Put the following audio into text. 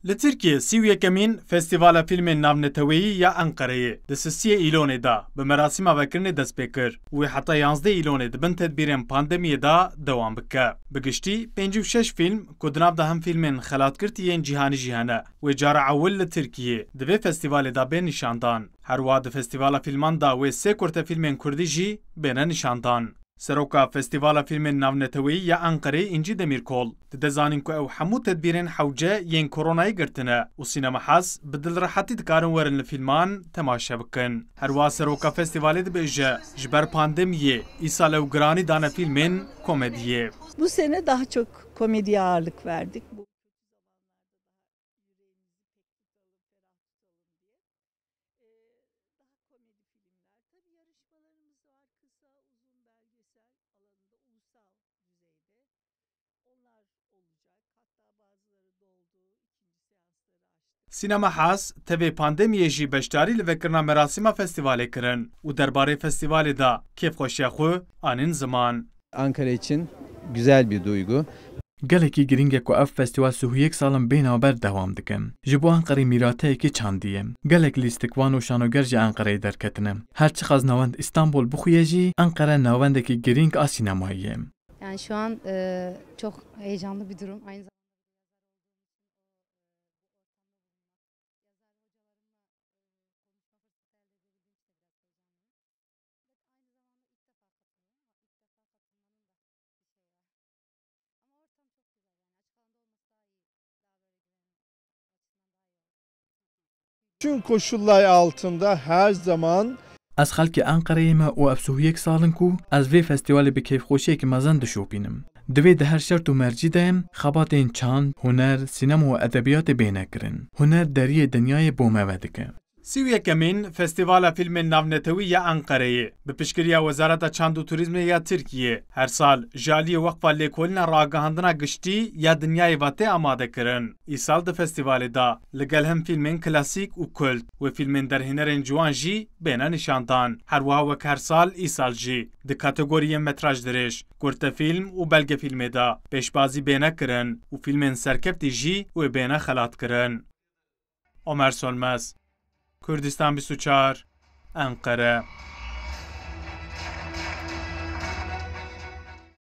Li Tirkiye sî û yekemîn Festîvala Fîlmên Navneteweyî ya Enqereyê di sisiyê îlonê da bi merasîma vekirinê dest pê kir û heta 11 îlonê dibin tedbîrên pandemiyê da dewam bike. Bi giştî 56 fîlm ku di nav de hem fîlmên xelatgirtiyên cîhanî jî hene wê cara ewil li Tirkiyê di vê festîvalê da bên nîşandan. Herwiha di Festîvala Fîlman da wê sê kurtefîlmên Kurdî jî bêne nîşandan. Seroka Festîvala Fîlmên Navneteweyî ya Enqereyê İnci Demirkol dide zanîn ku ew hemû tedbîrên hewce yên koronayê girtine û sînema hez bi dilrehetî dikarin werin li fîlman temaşe bikin. Herwiha Seroka Festîvalê dibêje ji ber pandemiyê îsal ew giranî dane fîlmên komediyê. Bu sene daha çok komediye ağırlık verdik. Sînema Hez tevê pandemiyê jî beşdarî li vekirina merasîma festîvalê kirin û derbarê festîvalê da kêfxweşiya xwe anîn ziman. Ankara için güzel bir duygu. Gelekî giring e ku ev festîval sihuyek salan bênaber dewam dikin. Ji bo Enqereyê mîrateyekî çandiye. Gelek lîstikvan û şanoger ji Enqereyê derketine. Her çi qas navend İstanbul bixuye jî Enqere navendekî giring a sînemayî ye. Yani şu an çok heyecanlı bir durum. Aynı zamanda Tüm koşullar altında her zaman Ez xelkê Enqereyê me û ev sihuyek salin ku ez vê festîvalê bi kêfxweşiyekî mezin dişopînim. Divê di her şert û mercî de xebatên çand, huner, sînema û edebiyatê bêne kirin. Huner deriyê dinyayê bo me ve dike. Sî û yekemîn Festîvala Fîlmên Navnetewî ya Enqereyê bi piştgiriya Wezareta Çand û Turîzmê ya Tirkiyê her sal ji aliyê Weqfa Lêkolîna Ragihandina Giştî ya dinyayê ve tê amade kirin. Îsal di festîvalê da li gel hem fîlmên klasîk û kult wê fîlmên derhînerên ciwan jî bêne nîşandan. Herwiha wek her sal îsal jî di kategoriyên metraj dirêj, kurtefîlm û belgefîlmê da pêşbazî bêne kirin û fîlmên serkeftî jî wê bêne xelat kirin. Ömer Sönmez, Kurdistan 24 Ankara.